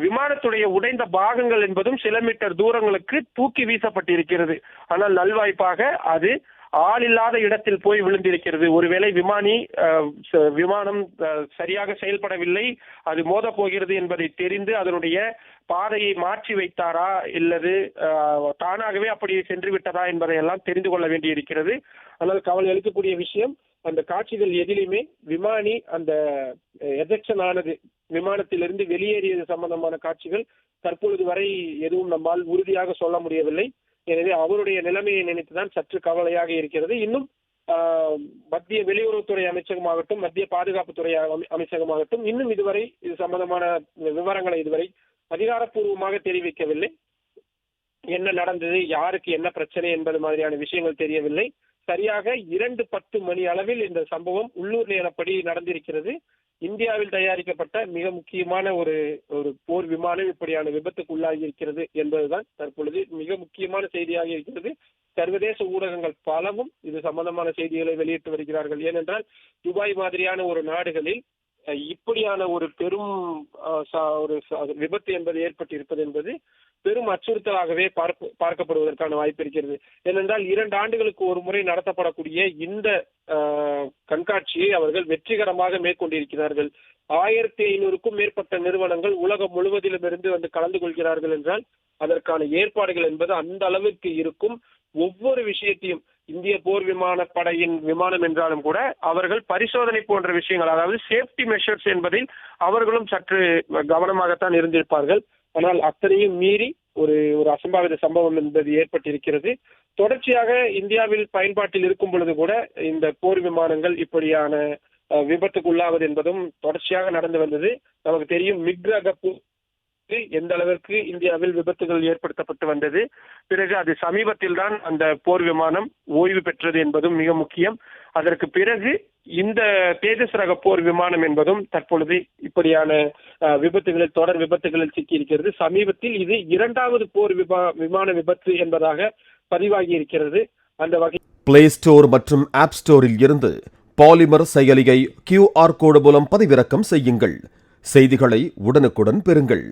விமானத்துடைய உடைந்த பாகங்கள் என்பதும் சில மீட்டர் தூரங்களுக்கு தூக்கி வீசப்பட்டிருக்கிறது. ஆனால் நல்வாய்ப்பாக அது ஆள் இல்லாத இடத்தில் போய் விழுந்திருக்கிறது. ஒருவேளை விமானம் சரியாக செயல்படவில்லை, அது மோத போகிறது என்பதை தெரிந்து அதனுடைய பாதையை மாற்றி வைத்தாரா இல்லது தானாகவே அப்படி சென்று விட்டதா என்பதை எல்லாம் தெரிந்து கொள்ள வேண்டியிருக்கிறது. ஆனால் கவலை அளிக்கக்கூடிய விஷயம், அந்த காட்சிகள் எதிலுமே விமானி அந்த எஜெக்ஷன் ஆனது, விமானத்திலிருந்து வெளியேறியது சம்பந்தமான காட்சிகள் தற்பொழுது வரை எதுவும் நம்மால் உறுதியாக சொல்ல முடியவில்லை. எனவே அவருடைய நிலைமையை நினைத்துதான் சற்று கவலையாக இருக்கிறது. இன்னும் மத்திய வெளியுறவுத்துறை அமைச்சகமாகட்டும், மத்திய பாதுகாப்புத்துறை அமைச்சகமாகட்டும் இன்னும் இதுவரை இது சம்பந்தமான விவரங்களை இதுவரை அதிகாரப்பூர்வமாக தெரிவிக்கவில்லை. என்ன நடந்தது, யாருக்கு என்ன பிரச்சனை என்பது மாதிரியான விஷயங்கள் தெரியவில்லை. சரியாக 2:10 மணி அளவில் இந்த சம்பவம் உள்ளூர் நேரப்படி நடந்திருக்கிறது. இந்தியாவில் தயாரிக்கப்பட்ட மிக முக்கியமான ஒரு போர் விமானம் இப்படியான விபத்துக்கு உள்ளாகி இருக்கிறது என்பதுதான் தற்பொழுது மிக முக்கியமான செய்தியாக இருக்கிறது. சர்வதேச ஊடகங்கள் பலவும் இது சம்பந்தமான செய்திகளை வெளியிட்டு வருகிறார்கள். ஏனென்றால் துபாய் மாதிரியான ஒரு நாடுகளில் இப்படியான ஒரு பெரும் ஒரு விபத்து என்பது ஏற்பட்டிருப்பது என்பது பெரும் அச்சுறுத்தலாகவே பார்க்கப்படுவதற்கான வாய்ப்பு இருக்கிறது. ஏனென்றால் 2 ஆண்டுகளுக்கு ஒரு முறை நடத்தப்படக்கூடிய இந்த கண்காட்சியை அவர்கள் வெற்றிகரமாக மேற்கொண்டிருக்கிறார்கள். 1500க்கும் மேற்பட்ட நிறுவனங்கள் உலகம் முழுவதிலும் இருந்து வந்து கலந்து கொள்கிறார்கள் என்றால் அதற்கான ஏற்பாடுகள் என்பது அந்த அளவுக்கு இருக்கும். ஒவ்வொரு விஷயத்தையும் இந்திய போர் விமானப்படையின் விமானம் என்றாலும் கூட அவர்கள் பரிசோதனை போன்ற விஷயங்கள், அதாவது சேஃப்டி மெஷர்ஸ் என்பதில் அவர்களும் சற்று கவனமாகத்தான் இருந்திருப்பார்கள். ஆனால் அத்தனையும் மீறி ஒரு அசம்பாவித சம்பவம் என்பது ஏற்பட்டிருக்கிறது. தொடர்ச்சியாக இந்தியாவில் பயன்பாட்டில் இருக்கும் பொழுது கூட இந்த போர் விமானங்கள் இப்படியான விபத்துக்குள்ளாவது என்பதும் தொடர்ச்சியாக நடந்து வந்தது. நமக்கு தெரியும் மிக் ரக எந்த அளவிற்கு இந்தியாவில் விபத்துகள் ஏற்படுத்தப்பட்டு வந்தது. பிறகு அது சமீபத்தில் தான் அந்த போர் விமானம் ஓய்வு பெற்றது என்பதும் மிக முக்கியம். அதற்கு பிறகு இந்த தேஜஸ் ரக போர் விமானம் என்பதும் தற்பொழுது இப்படியான தொடர் விபத்துகளில் சிக்கியிருக்கிறது. சமீபத்தில் இது 2வது போர் விமான விபத்து என்பதாக பதிவாகி இருக்கிறது. அந்த வகை பிளே ஸ்டோர் மற்றும் ஆப் ஸ்டோரில் இருந்து பாலிமர் செயலியை QR கோடு மூலம் பதிவிறக்கம் செய்யுங்கள். செய்திகளை உடனுக்குடன் பெறுங்கள்.